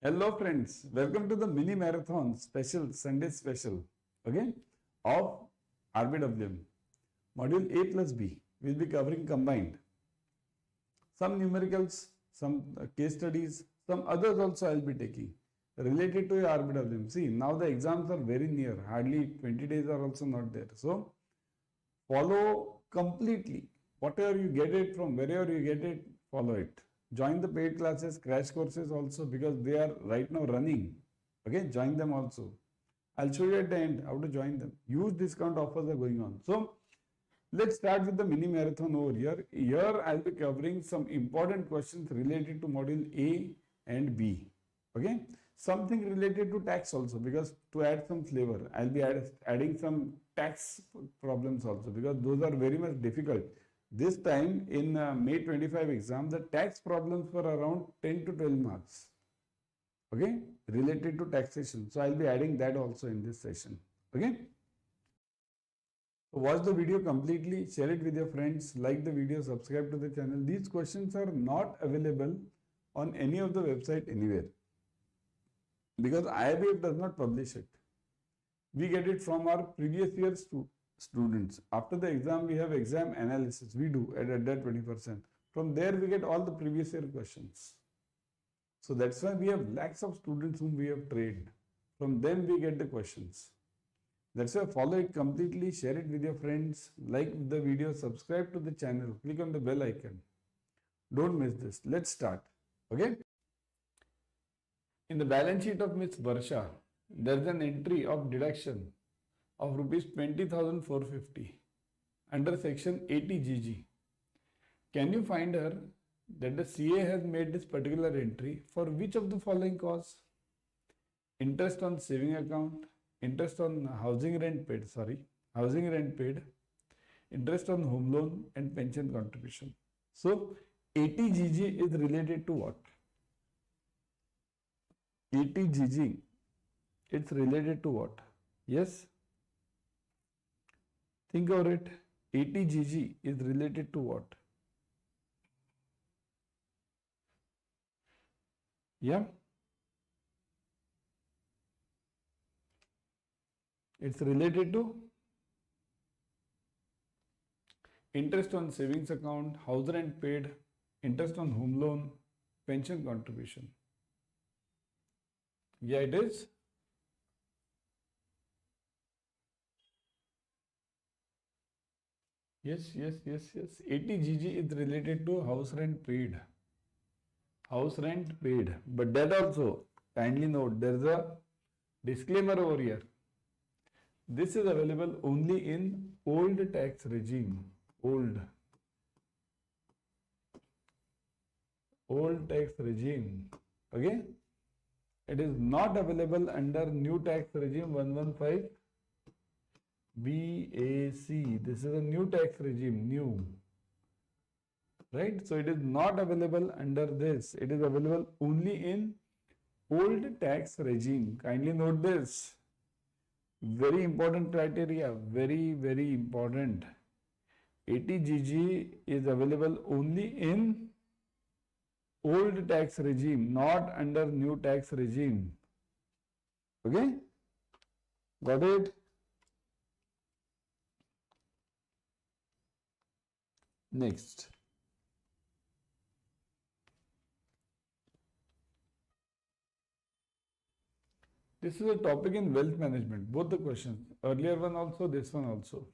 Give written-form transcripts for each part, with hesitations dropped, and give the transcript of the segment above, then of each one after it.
Hello friends, welcome to the mini marathon special Sunday special of RBWM. Module A plus B will be covering combined some numericals, some case studies, some others also I will be taking related to your RBWM. See, now the exams are very near, hardly 20 days are also not there. So follow completely whatever you get it from wherever you get it, follow it. Join the paid classes, crash courses also, because they are right now running. Join them also. I'll show you at the end how to join them. Huge discount offers are going on. So let's start with the mini marathon over here. Here I'll be covering some important questions related to module A and B. Something related to tax also, because to add some flavor, I'll be adding some tax problems also, because those are very much difficult. This time in May 25 exam, the tax problems were around 10 to 12 marks. Related to taxation. So I'll be adding that also in this session. So watch the video completely, share it with your friends, like the video, subscribe to the channel. These questions are not available on any of the website anywhere, because IIBF does not publish it. We get it from our previous year's students. After the exam, we have exam analysis. We do at that 20%. From there, we get all the previous year questions. So that's why we have lakhs of students whom we have trained. From them, we get the questions. That's why follow it completely, share it with your friends, like the video, subscribe to the channel, click on the bell icon. Don't miss this. Let's start. In the balance sheet of Ms. Varsha, there is an entry of deduction of rupees 20,450 under section 80GG. Can you find her that the CA has made this particular entry for which of the following cause? Interest on saving account, interest on housing rent paid, interest on home loan and pension contribution. So 80GG is related to what? 80GG, it's related to what? Yes? Think about it. 80GG is related to what? Yeah? It's related to interest on savings account, house rent paid, interest on home loan, pension contribution. Yeah, it is. Yes. 80GG is related to house rent paid. House rent paid. But that also, kindly note, there is a disclaimer over here. This is available only in old tax regime. Old tax regime. It is not available under new tax regime 115 BAC. This is a new tax regime, new. Right? So it is not available under this. It is available only in old tax regime. Kindly note this. Very important criteria. Very, very important. 80GG is available only in old tax regime, not under new tax regime. Got it? Next. This is a topic in wealth management, both the questions, earlier one also, this one also.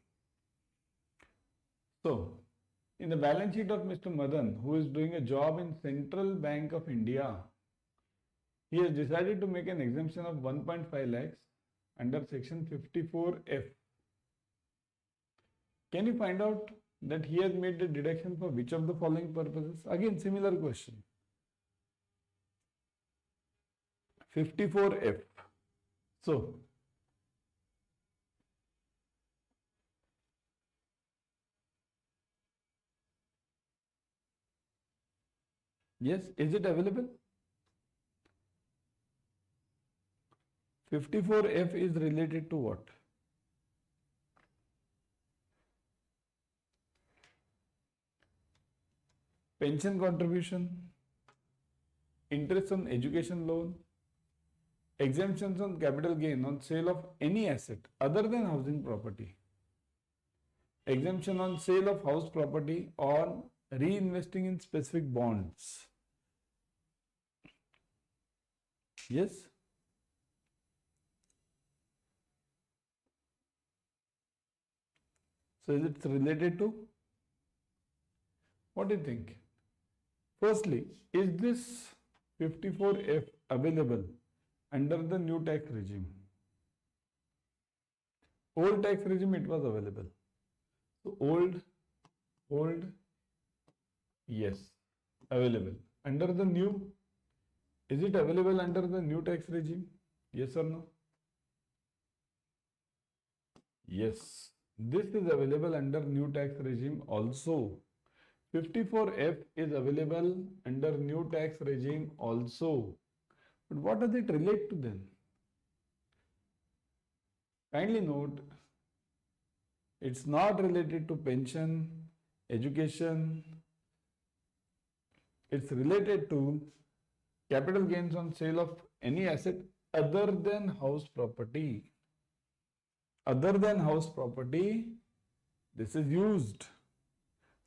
So, in the balance sheet of Mr. Madan, who is doing a job in Central Bank of India, he has decided to make an exemption of 1.5 lakhs under section 54F. Can you find out that he has made the deduction for which of the following purposes? Again, similar question. 54F. So, yes, is it available? 54F is related to what? Pension contribution, interest on education loan, exemptions on capital gain on sale of any asset other than housing property. Exemption on sale of house property or reinvesting in specific bonds. Yes? So is it related to? What do you think? Firstly, is this 54F available under the new tax regime? Old tax regime it was available. So old, yes, available. Under the new, is it available under the new tax regime? Yes or no? Yes, this is available under new tax regime also. 54F is available under new tax regime also. But what does it relate to then? Kindly note, it's not related to pension, education. It's related to capital gains on sale of any asset other than house property. Other than house property, this is used.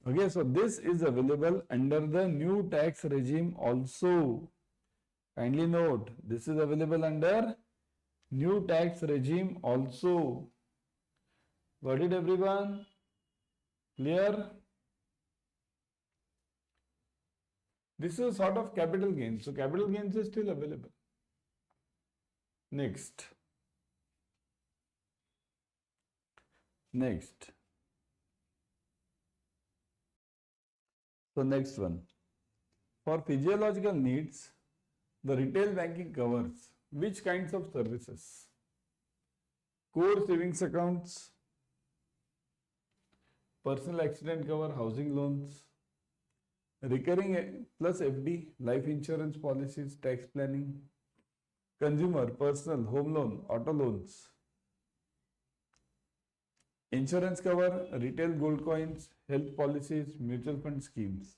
Okay, so this is available under the new tax regime also. Kindly note, this is available under new tax regime also. Got it, everyone? Clear? This is a sort of capital gain. So capital gains is still available. Next. So next one. For physiological needs, the retail banking covers which kinds of services? Core savings accounts, personal accident cover, housing loans, recurring plus FD, life insurance policies, tax planning, consumer, personal, home loan, auto loans, insurance cover, retail gold coins, health policies, mutual fund schemes.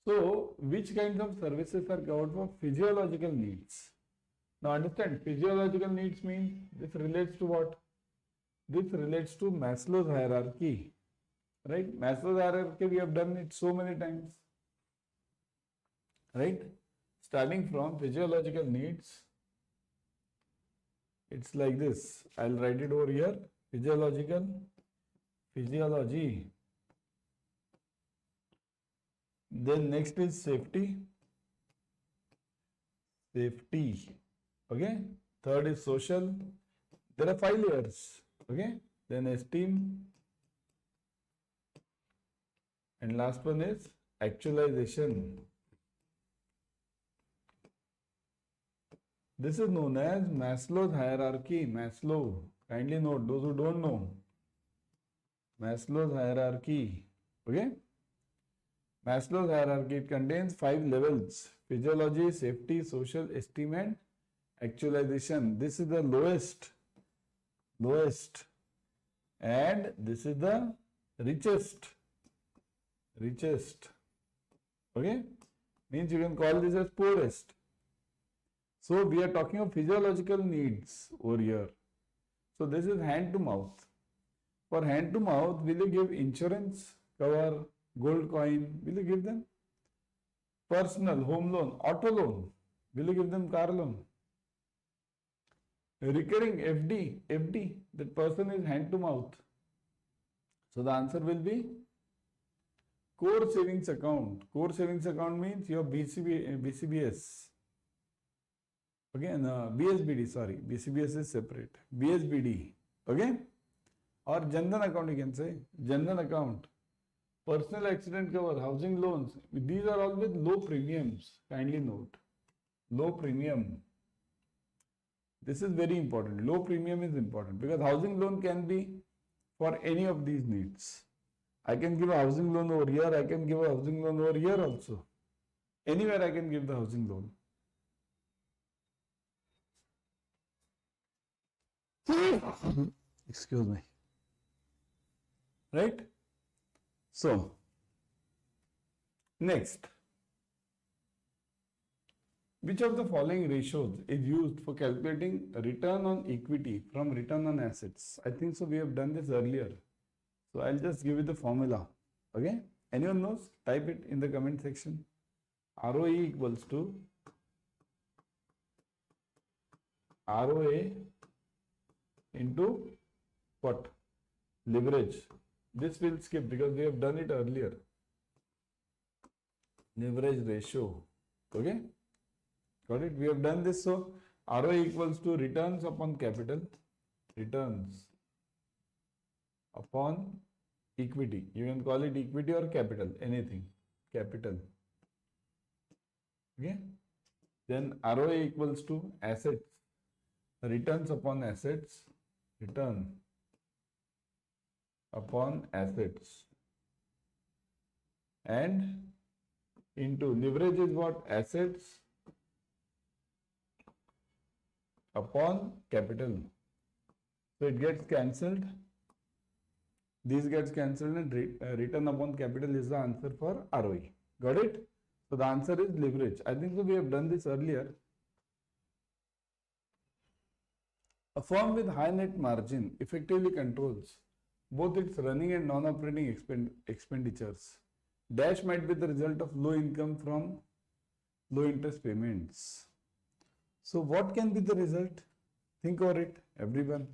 So, which kinds of services are covered for physiological needs? Now understand, physiological needs means this relates to what? This relates to Maslow's hierarchy, right? Maslow's hierarchy, we have done it so many times, right? Starting from physiological needs, it's like this. I'll write it over here. Physiology. Then next is safety. Okay. Third is social. There are 5 layers. Okay. Then esteem. And last one is actualization. This is known as Maslow's hierarchy. Maslow. Kindly note, those who don't know. Maslow's hierarchy. Okay. Maslow's hierarchy, it contains 5 levels: physiology, safety, social, esteem and actualization. This is the lowest, and this is the richest. Okay, means you can call this as poorest. So we are talking of physiological needs over here. So this is hand to mouth. For hand to mouth, will you give insurance cover, gold coin? Will you give them? Personal, home loan, auto loan. Will you give them car loan? Recurring FD, that person is hand to mouth. So the answer will be core savings account. Core savings account means your BCBS. Okay, no, BSBD, sorry. BCBS is separate. BSBD. Okay? Or Jandan account, you can say. Jandan account. Personal accident cover, housing loans. These are all with low premiums. Kindly note. Low premium. This is very important. Low premium is important because housing loan can be for any of these needs. I can give a housing loan over here. I can give a housing loan over here also. Anywhere I can give the housing loan. Excuse me. Right? So, next. Which of the following ratios is used for calculating return on equity from return on assets? I think so we have done this earlier. So I'll just give you the formula. Okay. Anyone knows? Type it in the comment section. ROE equals to ROA into what? Leverage. This we'll skip because we have done it earlier. Leverage ratio. Okay. Got it? We have done this. So ROA equals to returns upon capital. Returns upon equity. You can call it equity or capital. Anything. Capital. Okay. Then ROA equals to assets. Returns upon assets. Return upon assets. And into leverage is what? Assets upon capital. So it gets cancelled. This gets cancelled and return upon capital is the answer for ROE. Got it? So the answer is leverage. I think so we have done this earlier. A firm with high net margin effectively controls both its running and non-operating expenditures. Dash might be the result of low income from low interest payments. So what can be the result? Think over it, everyone.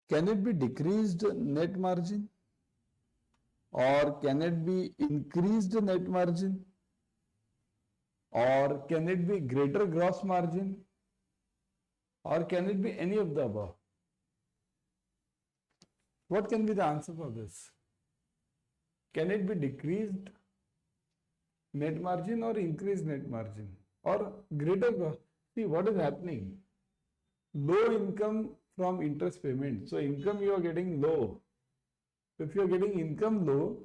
Can it be decreased net margin? Or can it be increased net margin? Or can it be greater gross margin? Or can it be any of the above? What can be the answer for this? Can it be decreased net margin or increased net margin? Or greater gross? See what is happening. Low income from interest payment. So income you are getting low. If you are getting income low,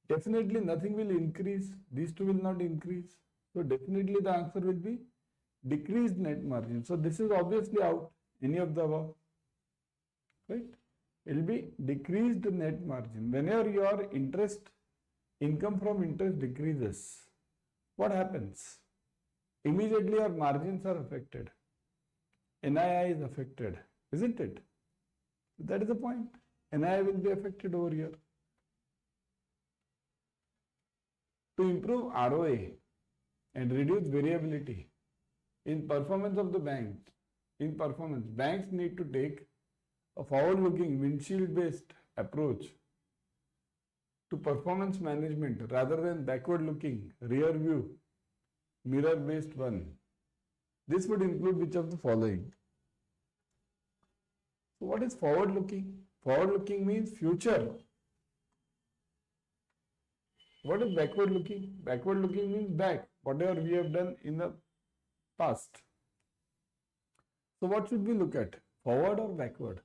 definitely nothing will increase. These two will not increase. So definitely the answer will be decreased net margin. So this is obviously out. Any of the above. Right? It will be decreased net margin. Whenever your income from interest decreases, what happens? Immediately your margins are affected. NII is affected, isn't it? That is the point. NII will be affected over here. To improve ROA and reduce variability in performance of the bank, banks need to take a forward-looking, windshield-based approach to performance management rather than backward-looking, rear-view, mirror-based one. This would include which of the following? So what is forward-looking? Forward-looking means future. What is backward-looking? Backward-looking means back, whatever we have done in the past. So what should we look at? Forward or backward?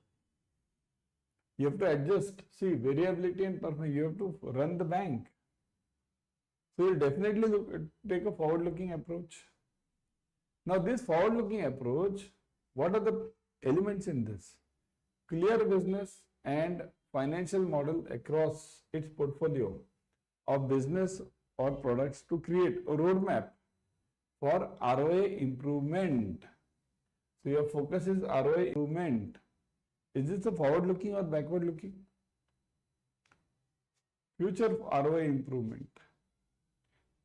You have to adjust. See, variability and performance, you have to run the bank. So you'll definitely take a forward-looking approach. Now this forward-looking approach, what are the elements in this? Clear business and financial model across its portfolio of business or products to create a roadmap for ROA improvement. So your focus is ROA improvement. Is this a forward-looking or backward-looking? Future ROA improvement.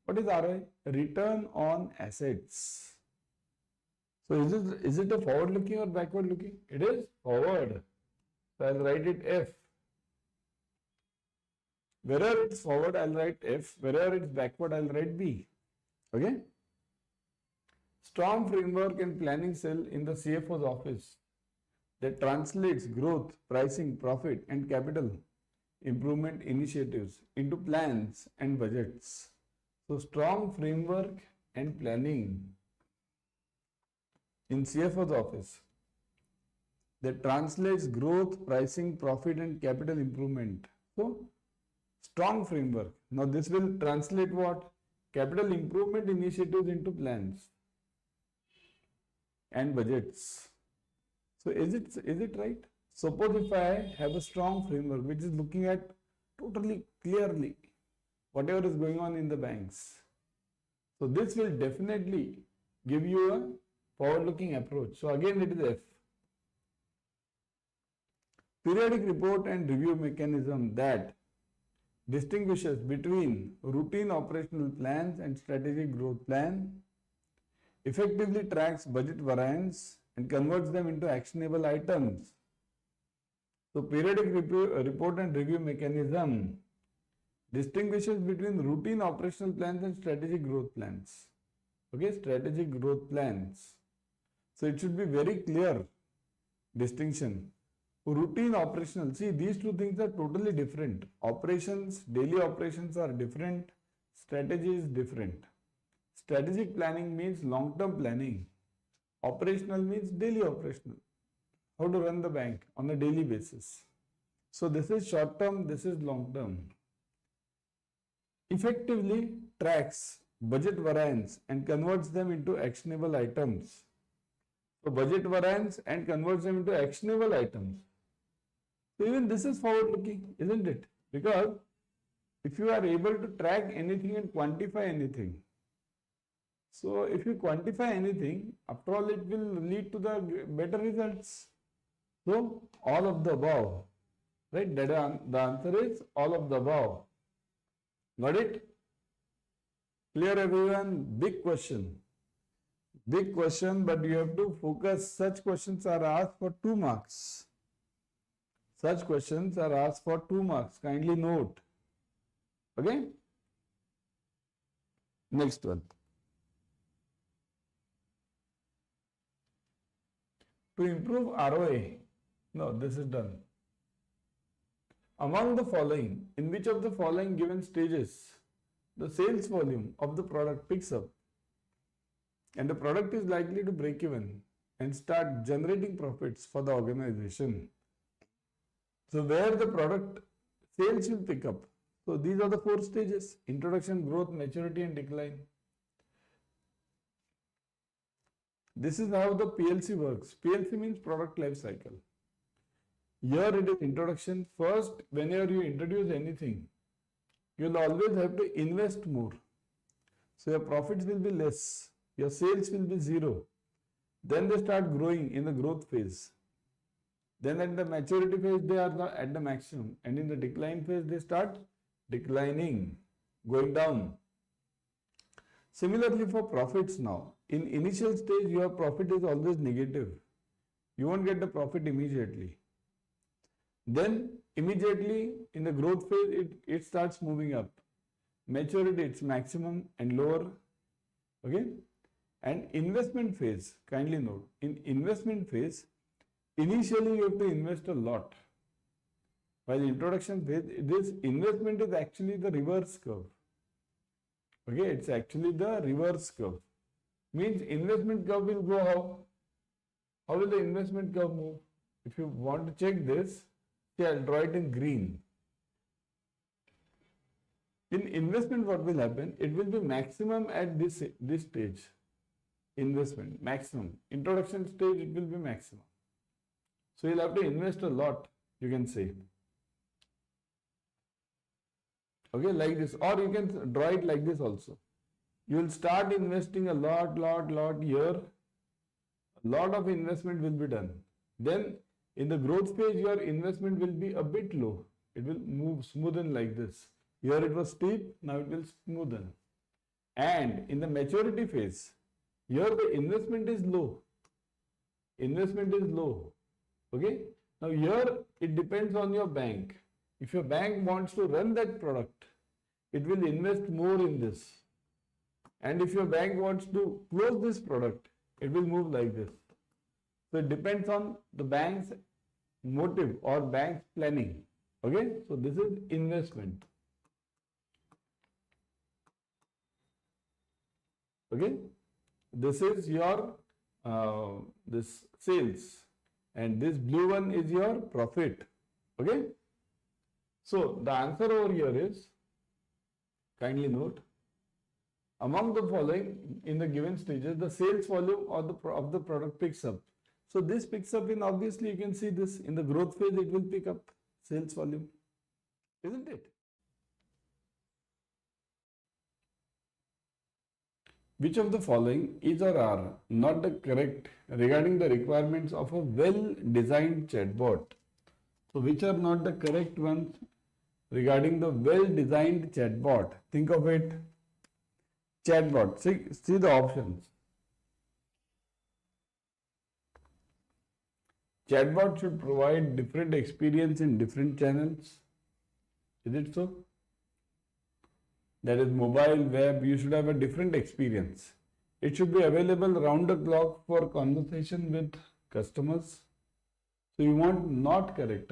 What is ROA? Return on assets. So is it a forward-looking or backward-looking? It is forward. So I'll write it F. Wherever it's forward, I'll write F. Wherever it's backward, I'll write B. Okay? Strong framework and planning cell in the CFO's office that translates growth, pricing, profit, and capital improvement initiatives into plans and budgets. So strong framework and planning in CFO's office that translates growth, pricing, profit, and capital improvement. So strong framework. Now this will translate what? Capital improvement initiatives into plans and budgets. So is it right? Suppose if I have a strong framework which is looking at totally clearly whatever is going on in the banks. So this will definitely give you a forward-looking approach. So again it is F. Periodic report and review mechanism that distinguishes between routine operational plans and strategic growth plan, effectively tracks budget variance and converts them into actionable items. So periodic report and review mechanism distinguishes between routine operational plans and strategic growth plans. Okay, strategic growth plans. So it should be very clear distinction. Routine operational, see these two things are totally different. Operations, daily operations are different, strategy is different. Strategic planning means long-term planning. Operational means daily operational. How to run the bank on a daily basis. So this is short-term, this is long-term. Effectively tracks budget variance and converts them into actionable items. So budget variance and converts them into actionable items. So even this is forward-looking, isn't it? Because if you are able to track anything and quantify anything, so if you quantify anything, after all it will lead to the better results. So all of the above, right? The answer is all of the above. Got it? Clear everyone? Big question. Big question, but you have to focus. Such questions are asked for 2 marks. Such questions are asked for 2 marks. Kindly note. Okay? Next one. To improve ROA. No, this is done. Among the following, in which of the following given stages the sales volume of the product picks up and the product is likely to break even and start generating profits for the organization? So where the product sales will pick up. So these are the 4 stages: introduction, growth, maturity and decline. This is how the PLC works. PLC means product life cycle. Here it is introduction. First, whenever you introduce anything, you will always have to invest more. So your profits will be less. Your sales will be 0. Then they start growing in the growth phase. Then at the maturity phase, they are at the maximum. And in the decline phase, they start declining, going down. Similarly for profits now. In initial stage, your profit is always negative. You won't get the profit immediately. Then immediately in the growth phase, it starts moving up. Maturity, it's maximum and lower. Okay. And investment phase, kindly note, in investment phase, initially you have to invest a lot. While introduction phase, this investment is actually the reverse curve. Okay, it's actually the reverse curve. Means investment curve will go how? How will the investment curve move? If you want to check this, see, I'll draw it in green. In investment, what will happen? It will be maximum at this stage. Investment, maximum. Introduction stage, it will be maximum. So you'll have to invest a lot, you can say. Okay, like this. Or you can draw it like this also. You will start investing a lot here. A lot of investment will be done. Then in the growth phase, your investment will be a bit low. It will move smoothen like this. Here it was steep, now it will smoothen. And in the maturity phase, here the investment is low. Investment is low. Okay. Now here it depends on your bank. If your bank wants to run that product, it will invest more in this. And if your bank wants to close this product, it will move like this. So it depends on the bank's motive or bank's planning. Okay. So this is investment. Okay. This is your this sales, and this blue one is your profit. Okay. So the answer over here is, kindly note, among the following in the given stages, the sales volume of the product picks up. So this picks up in, obviously you can see this in the growth phase, it will pick up sales volume. isn't it? Which of the following is or are not the correct regarding the requirements of a well-designed chatbot? So which are not the correct ones regarding the well-designed chatbot? Think of it. Chatbot. See the options. Chatbot should provide different experience in different channels. Is it so? That is mobile, web, you should have a different experience. It should be available round the clock for conversation with customers. So you want not correct.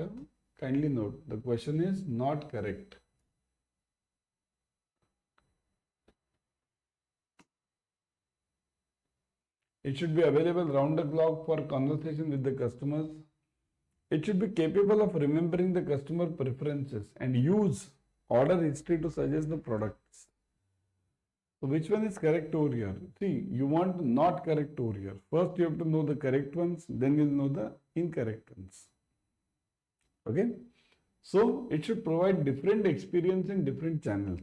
Kindly note, the question is not correct. It should be available round the clock for conversation with the customers. It should be capable of remembering the customer preferences and use order history to suggest the products. So which one is correct over here? See, you want not correct over here. First you have to know the correct ones, then you'll know the incorrect ones. Okay? So it should provide different experience in different channels.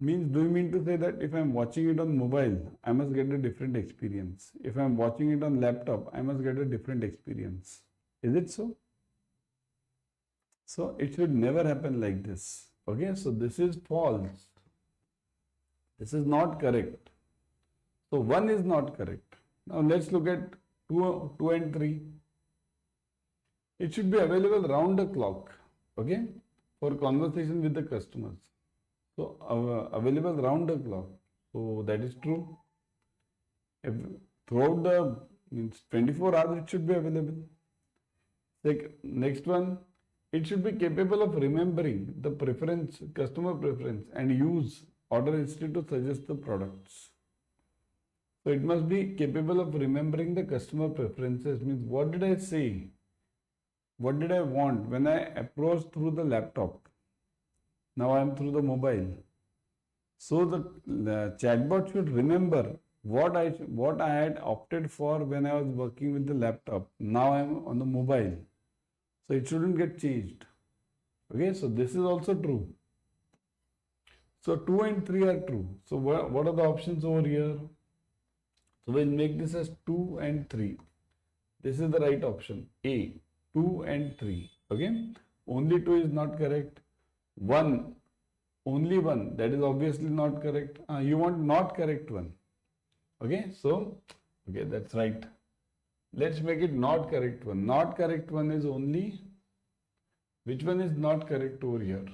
Means, do you mean to say that if I'm watching it on mobile, I must get a different experience? If I'm watching it on laptop, I must get a different experience. Is it so? So it should never happen like this. Okay, so this is false. This is not correct. So 1 is not correct. Now let's look at 2 and 3. It should be available round the clock. Okay, for conversation with the customers. So available round the clock. So that is true. If throughout the means 24 hours it should be available. Next one, it should be capable of remembering the preference, customer preference, and use order history to suggest the products. So it must be capable of remembering the customer preferences. Means, what did I say? What did I want when I approached through the laptop? Now I am through the mobile. So the chatbot should remember what I had opted for when I was working with the laptop. Now I am on the mobile. So it shouldn't get changed. Okay, so this is also true. So 2 and 3 are true. So what are the options over here? So we'll make this as 2 and 3. This is the right option. A, 2 and 3. Okay, only 2 is not correct. 1, only 1, that is obviously not correct. You want not correct one. Okay, so okay, that's right. Let's make it not correct one. Not correct one is only, which one is not correct over here?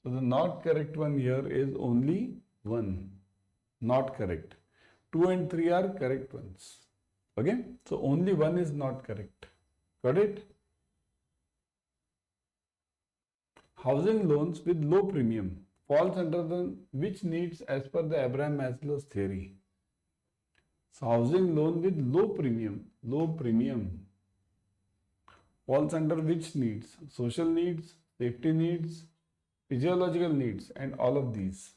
So the not correct one here is only 1, not correct. 2 and 3 are correct ones. Okay, so only 1 is not correct. Got it? Housing loans with low premium falls under the which needs as per the Abraham Maslow's theory? So housing loan with low premium falls under which needs? Social needs, safety needs, physiological needs, and all of these.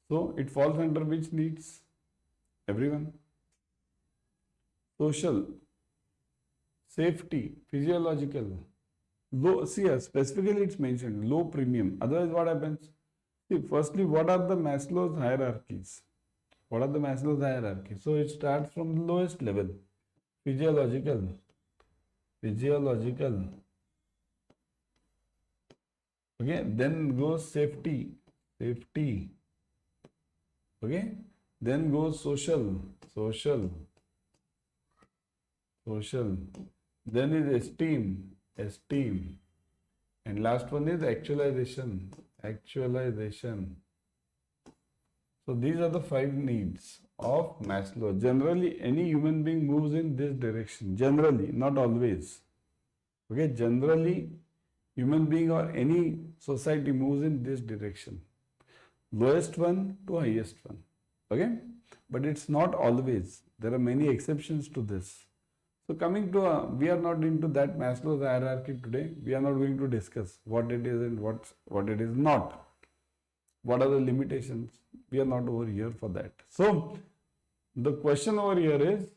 So it falls under which needs? Everyone. Social, safety, physiological. Low, see here, specifically it's mentioned low premium. Otherwise, what happens? See, firstly, what are the Maslow's hierarchies? What are the Maslow's hierarchies? So it starts from the lowest level, physiological. Okay, then goes safety. Okay, then goes social. Then is esteem, and last one is actualization. So these are the 5 needs of Maslow. Generally, any human being moves in this direction. Generally, not always. Okay, generally, human being or any society moves in this direction. Lowest one to highest one. Okay, but it's not always. There are many exceptions to this. So coming to, we are not into that Maslow's hierarchy today. We are not going to discuss what it is and what it is not. What are the limitations? We are not over here for that. So the question over here is,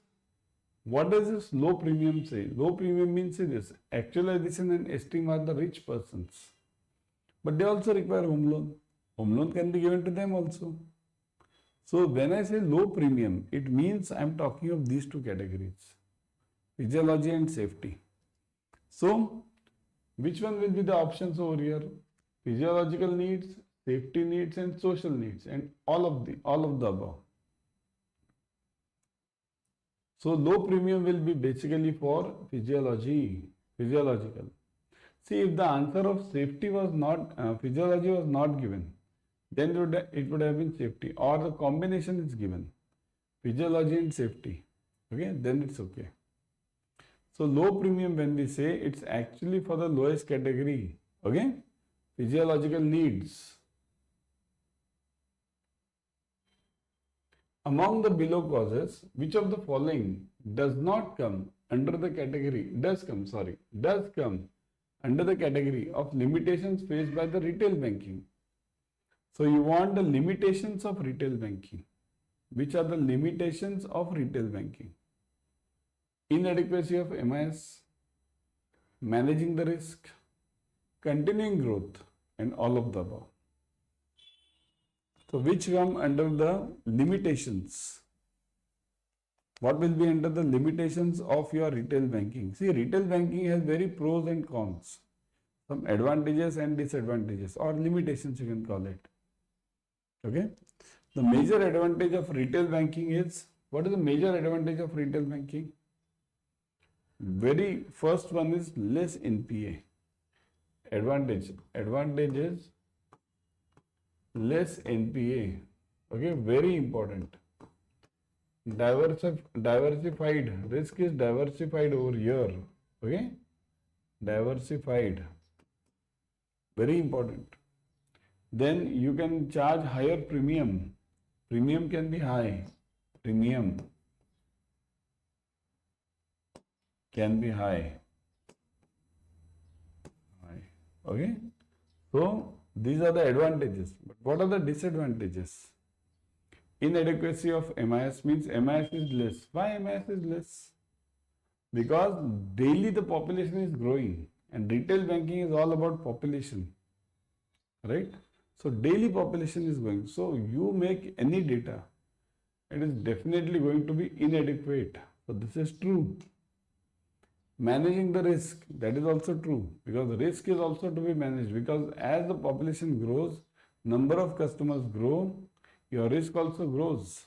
What does this low premium say? Low premium means this. Actualization and esteem are the rich persons. But they also require home loan. Home loan can be given to them also. So when I say low premium, it means I am talking of these two categories, physiology and safety. So which one will be the options over here? Physiological needs, safety needs and social needs, and all of the above. So low premium will be basically for physiological. See, if the answer of safety was not, physiology was not given, then it would have been safety, or the combination is given, physiology and safety. Okay, then it's okay. So low premium, when we say, it's actually for the lowest category. Okay, physiological needs. Among the below causes, which of the following does not come under the category, does come under the category of limitations faced by the retail banking? So you want the limitations of retail banking. Which are the limitations of retail banking? Inadequacy of MIS, managing the risk, continuing growth, and all of the above. So which come under the limitations? What will be under the limitations of your retail banking? See, retail banking has very pros and cons, some advantages and disadvantages, or limitations you can call it. Okay. The major advantage of retail banking is, what is the major advantage of retail banking? Very first one is less NPA. Advantage is less NPA. Okay, very important. Diversified, risk is diversified over here. Okay, diversified, very important. Then you can charge higher premium. Premium can be high. Premium can be high. Okay. So these are the advantages. But what are the disadvantages? Inadequacy of MIS means MIS is less. Why MIS is less? Because daily the population is growing, and retail banking is all about population. Right? So daily population is growing. So you make any data, it is definitely going to be inadequate. So this is true. Managing the risk, that is also true, because the risk is also to be managed, because as the population grows, number of customers grow, your risk also grows.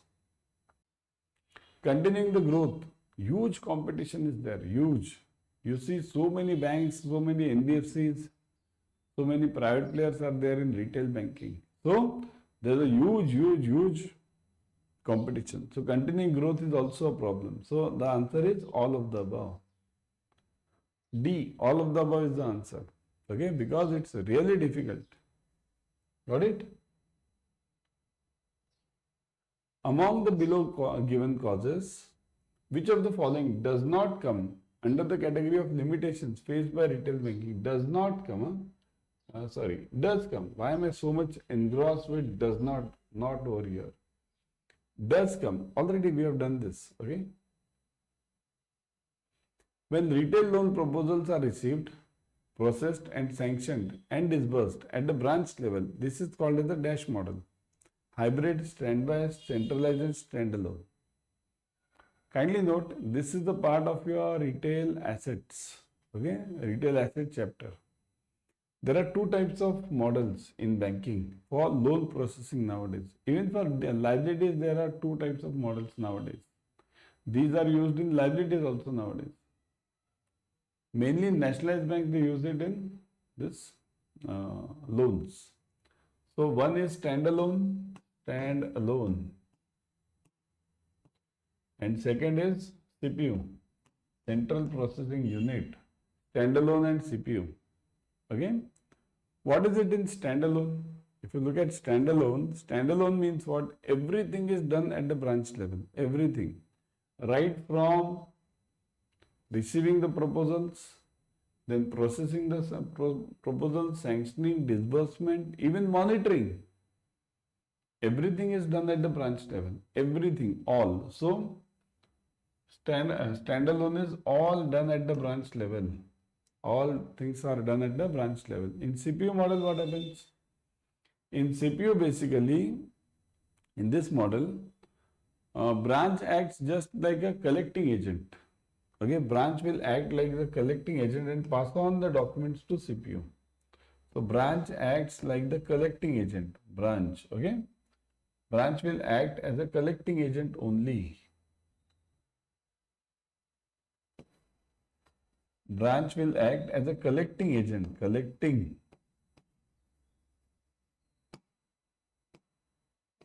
Continuing the growth, huge competition is there, huge. You see so many banks, so many NBFCs, so many private players are there in retail banking. So there's a huge competition. So continuing growth is also a problem. So the answer is all of the above. D, all of the above is the answer. Okay, because it's really difficult. Got it? Among the below given causes, which of the following does not come under the category of limitations faced by retail banking? Does not come. Does come. Why am I so much engrossed with does not over here? Does come. Already we have done this. Okay. When retail loan proposals are received, processed and sanctioned and disbursed at the branch level, this is called as the dash model. Hybrid, standby, centralized and standalone. Kindly note, this is the part of your retail assets. Okay, retail asset chapter. There are two types of models in banking for loan processing nowadays. Even for liabilities, there are two types of models nowadays. These are used in liabilities also nowadays. Mainly in nationalized banks, they use it in this loans. So one is standalone, and second is CPU, central processing unit, standalone and CPU. Okay, what is it in standalone? If you look at standalone means what? Everything is done at the branch level. Everything, right from receiving the proposals, then processing the proposals, sanctioning, disbursement, even monitoring. Everything is done at the branch level. Everything, all. So Standalone is all done at the branch level. All things are done at the branch level. In CPU model, what happens? In CPU, basically, in this model, branch acts just like a collecting agent. Okay, branch will act like the collecting agent and pass on the documents to CPU. So branch acts like the collecting agent. Branch, okay? Branch will act as a collecting agent only. Branch will act as a collecting agent. Collecting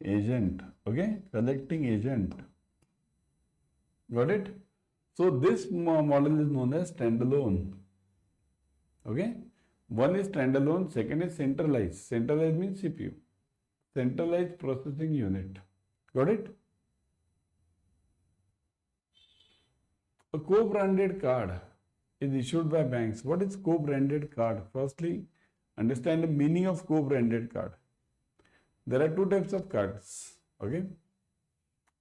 agent. Okay? Collecting agent. Got it? So this model is known as standalone. Okay? One is standalone, second is centralized. Centralized means CPU. Centralized processing unit. Got it? A co-branded card is issued by banks. What is co-branded card? Firstly, understand the meaning of co-branded card. There are two types of cards. Okay?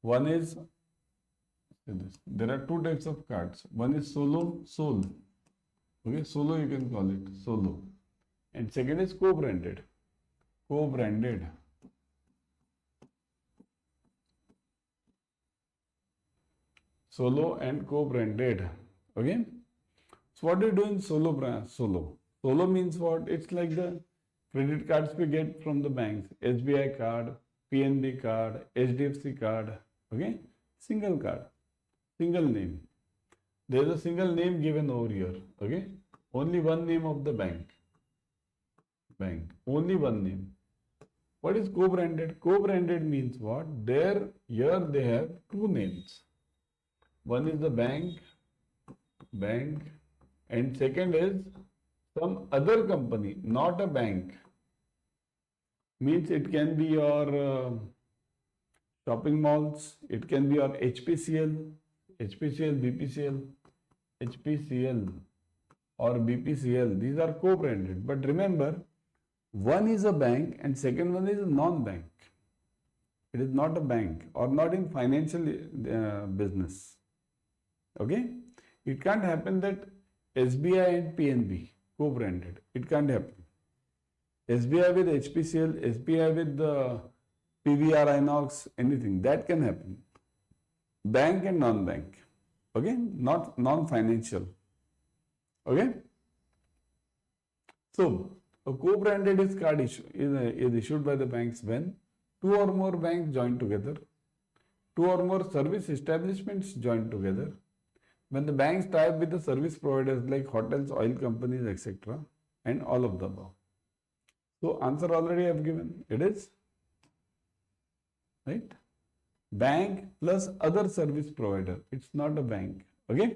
One is, there are two types of cards. One is solo, sole. Okay, solo you can call it, solo. And second is co-branded. Co-branded. Solo and co-branded. Okay. So what do you do in solo brand? Solo. Solo means what? It's like the credit cards we get from the banks. SBI card, PNB card, HDFC card. Okay. Single card. Single name. There is a single name given over here. Okay. Only one name of the bank. Only one name. What is co-branded? Co-branded means what? Here they have two names. One is the bank, and second is some other company, not a bank. Means it can be your shopping malls, it can be your HPCL, HPCL or BPCL. These are co-branded. But remember, one is a bank and second one is a non-bank. It is not a bank or not in financial business. Okay? It can't happen that SBI and PNB co-branded. It can't happen. SBI with HPCL, SBI with the PVR, Inox, anything. That can happen. Bank and non-bank. Okay? Not non-financial. Okay? So, a co-branded card is issued by the banks when two or more banks join together, two or more service establishments join together, when the banks tie up with the service providers like hotels, oil companies, etc. and all of the above. So, answer already I have given. It is, right? Bank plus other service provider. It's not a bank. Okay?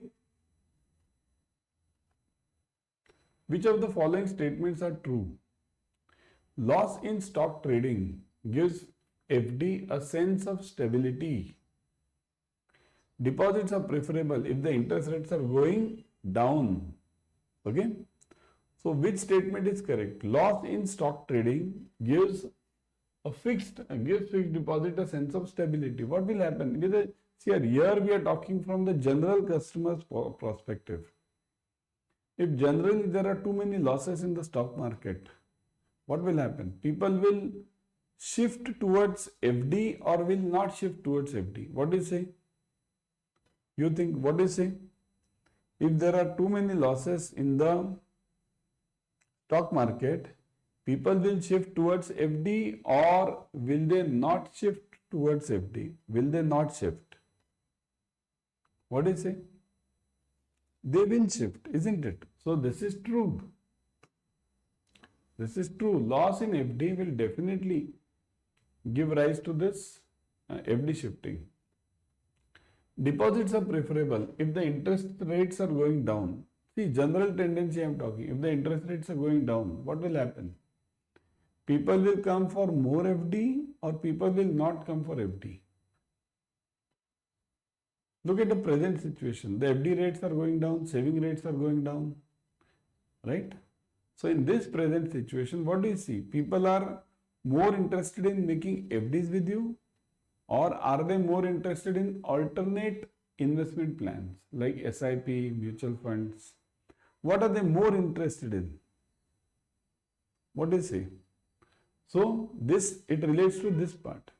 Which of the following statements are true? Loss in stock trading gives FD a sense of stability. Deposits are preferable if the interest rates are going down. Okay? So, which statement is correct? Loss in stock trading gives fixed deposit a sense of stability. What will happen? See here we are talking from the general customer's perspective. If generally there are too many losses in the stock market, what will happen? People will shift towards FD or will not shift towards FD. What do you say? You think, what do you say? If there are too many losses in the stock market, people will shift towards FD or will they not shift towards FD? Will they not shift? What do you say? They will shift, isn't it? So this is true. This is true. Loss in FD will definitely give rise to this FD shifting. Deposits are preferable if the interest rates are going down. See, general tendency I am talking. If the interest rates are going down, what will happen? People will come for more FD or people will not come for FD. Look at the present situation. The FD rates are going down, saving rates are going down, right? So in this present situation, what do you see? People are more interested in making FDs with you, or are they more interested in alternate investment plans like SIP, mutual funds. What are they more interested in? What do you say? So this, it relates to this part.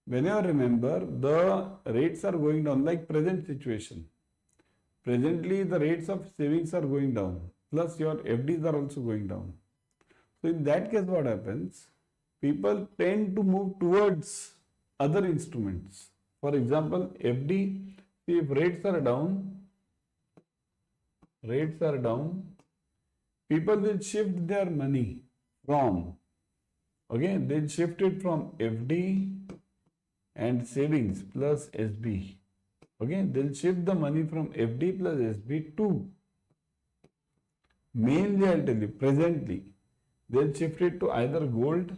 Whenever remember, the rates are going down, like present situation. Presently, the rates of savings are going down, plus your FDs are also going down. So in that case, what happens? People tend to move towards other instruments. For example, FD, see, if rates are down, people will shift their money from, okay, they'll shift it from FD and savings plus SB. Okay, they'll shift the money from FD plus SB to, mainly I'll tell you, presently, they'll shift it to either gold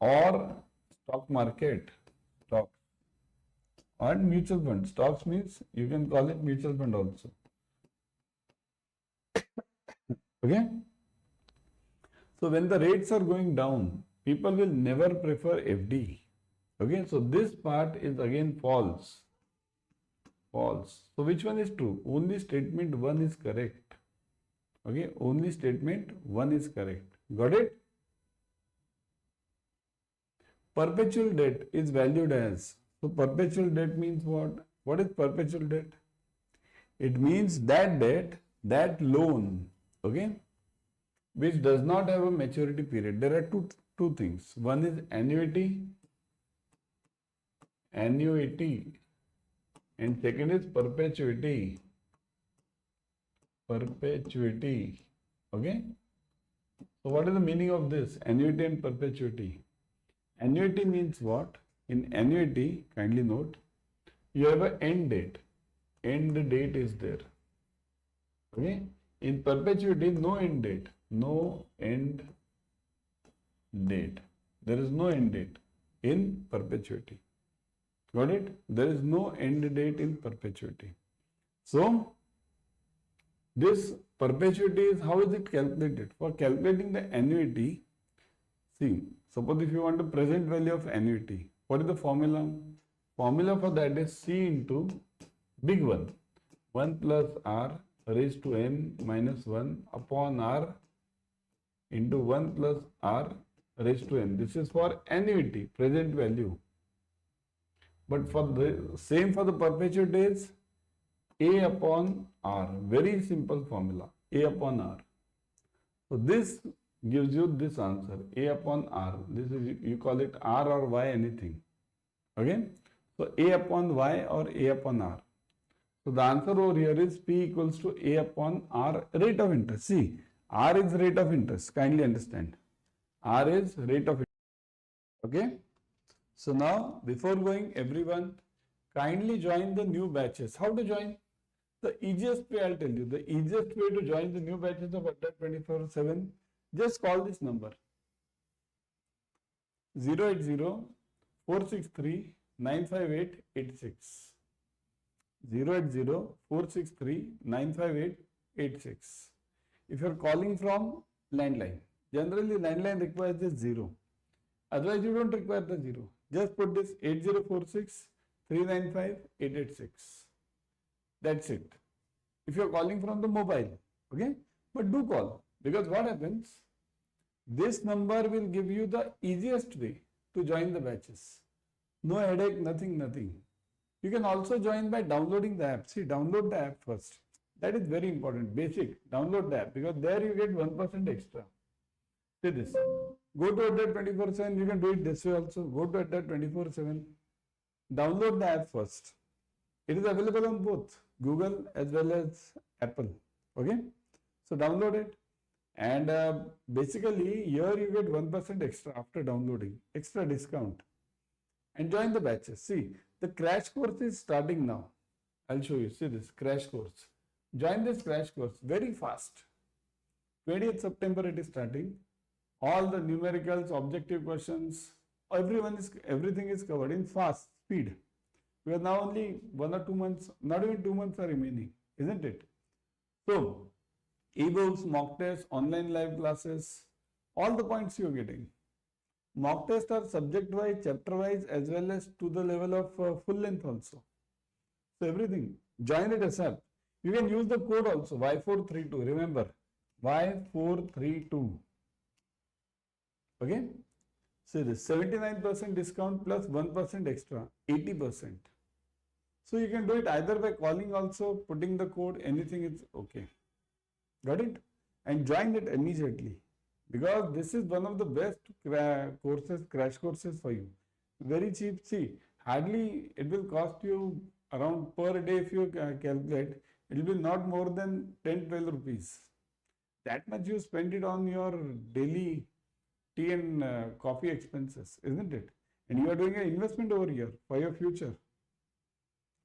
or stock market, stock, or mutual fund. Stocks means you can call it mutual fund also. Okay. So when the rates are going down, people will never prefer FD. Okay, so this part is again false. False. So which one is true? Only statement 1 is correct. Okay, only statement 1 is correct. Got it? Perpetual debt is valued as. So perpetual debt means what? What is perpetual debt? It means that debt, that loan, okay, which does not have a maturity period. There are two things. One is annuity, and second is perpetuity. Okay. So what is the meaning of this? Annuity and perpetuity. Annuity means what? In annuity, kindly note, you have an end date. End date is there. Okay. In perpetuity, no end date. No end date. There is no end date in perpetuity. Got it? There is no end date in perpetuity. So, this perpetuity is, how is it calculated? For calculating the annuity, see, suppose if you want the present value of annuity, what is the formula? Formula for that is C into big one, 1 plus R raised to n minus 1 upon R into 1 plus R raised to n. This is for annuity, present value. But for the same for the perpetuity is A upon R. Very simple formula. A upon R. So this gives you this answer. A upon R. This is, you call it R or Y, anything. Okay. So A upon Y or A upon R. So the answer over here is P equals to A upon R, rate of interest. See, R is rate of interest. Kindly understand. R is rate of interest. Okay. So now, before going, everyone, kindly join the new batches. How to join? The easiest way, I'll tell you, the easiest way to join the new batches of Adda 24/7, just call this number 080-463-95886. 080-463-95886. If you are calling from landline, generally landline requires just 0. Otherwise, you don't require the 0. Just put this 8046-395-886. That's it. If you are calling from the mobile, okay? But do call, because what happens? This number will give you the easiest way to join the batches. No headache, nothing. You can also join by downloading the app. See, download the app first. That is very important, basic. Download the app, because there you get 1% extra. See this. Go to Adda 24/7. You can do it this way also. Go to Adda 24/7. Download the app first. It is available on both Google as well as Apple. Okay. So download it. And basically here you get 1% extra after downloading. Extra discount. And join the batches. See, the crash course is starting now. I'll show you. See this crash course. Join this crash course very fast. 20th September it is starting. All the numericals, objective questions, everything is covered in fast speed. We are now only 1 or 2 months, not even 2 months are remaining, isn't it? So, ebooks, mock tests, online live classes, all the points you are getting. Mock tests are subject wise, chapter wise, as well as to the level of full length also. So everything. Join it ASAP. You can use the code also Y432. Remember Y432. Okay. So this 79% discount plus 1% extra, 80%. So you can do it either by calling also, putting the code, anything is okay. Got it? And join it immediately, because this is one of the best courses, crash courses for you. Very cheap. See, hardly it will cost you around per day, if you calculate, it will be not more than 10-12 rupees. That much you spend it on your daily tea and coffee expenses, isn't it? And you are doing an investment over here for your future.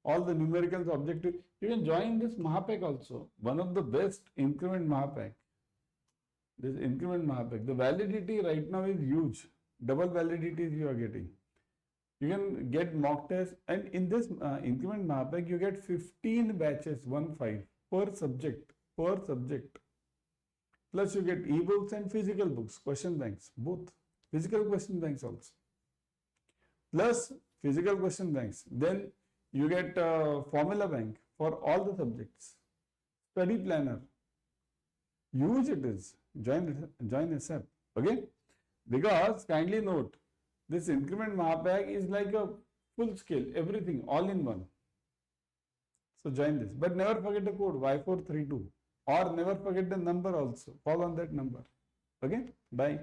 All the numericals, objective. You can join this Mahapack also. One of the best increment Mahapack. This increment Mahapack. The validity right now is huge. Double validities you are getting. You can get mock test, and in this increment Mahapack you get 15 batches, 1-5 per subject. Plus you get ebooks and physical books, question banks, both. Physical question banks also. Plus physical question banks. Then you get formula bank for all the subjects. Study planner. Huge it is. Join ASAP. Okay? Because kindly note, this increment Mahapack is like a full scale, everything, all in one. So join this. But never forget the code Y432. Or never forget the number also. Call on that number. Okay? Bye.